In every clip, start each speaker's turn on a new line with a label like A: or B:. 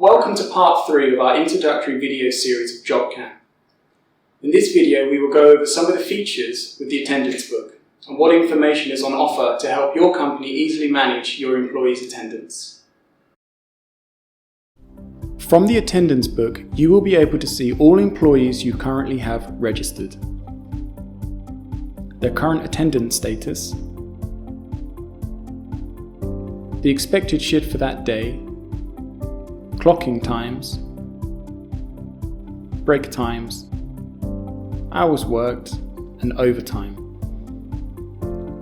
A: Welcome to part 3 of our introductory video series of Jobcan. In this video we will go over some of the features with the attendance book and what information is on offer to help your company easily manage your employees' attendance. From the attendance book, you will be able to see all employees you currently have registered, their current attendance status, the expected shift for that day, clocking times, break times, hours worked, and overtime.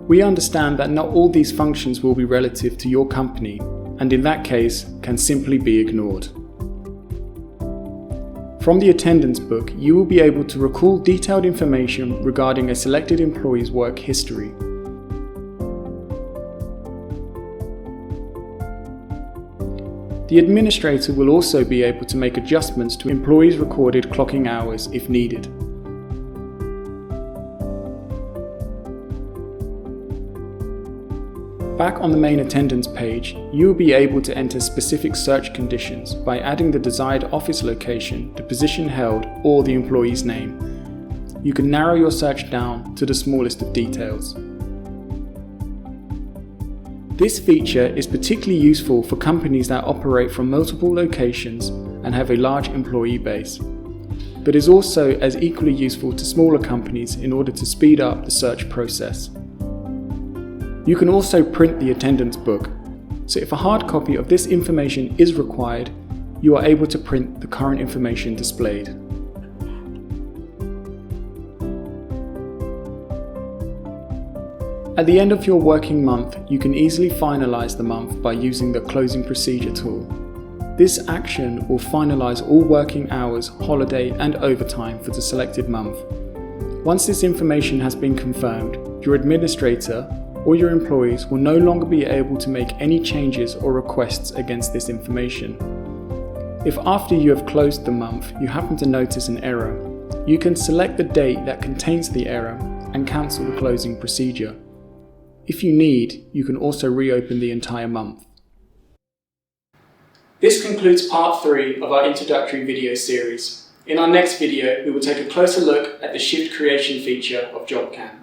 A: We understand that not all these functions will be relative to your company, and in that case can simply be ignored. From the attendance book, you will be able to recall detailed information regarding a selected employee's work history. The administrator will also be able to make adjustments to employees' recorded clocking hours if needed. Back on the main attendance page, you will be able to enter specific search conditions by adding the desired office location, the position held, or the employee's name. You can narrow your search down to the smallest of details. This feature is particularly useful for companies that operate from multiple locations and have a large employee base, but is also as equally useful to smaller companies in order to speed up the search process. You can also print the attendance book, so if a hard copy of this information is required, you are able to print the current information displayed. At the end of your working month, you can easily finalize the month by using the closing procedure tool. This action will finalize all working hours, holiday and overtime for the selected month. Once this information has been confirmed, your administrator or your employees will no longer be able to make any changes or requests against this information. If after you have closed the month you happen to notice an error, you can select the date that contains the error and cancel the closing procedure. If you need, you can also reopen the entire month. This concludes part 3 of our introductory video series. In our next video, we will take a closer look at the shift creation feature of Jobcan.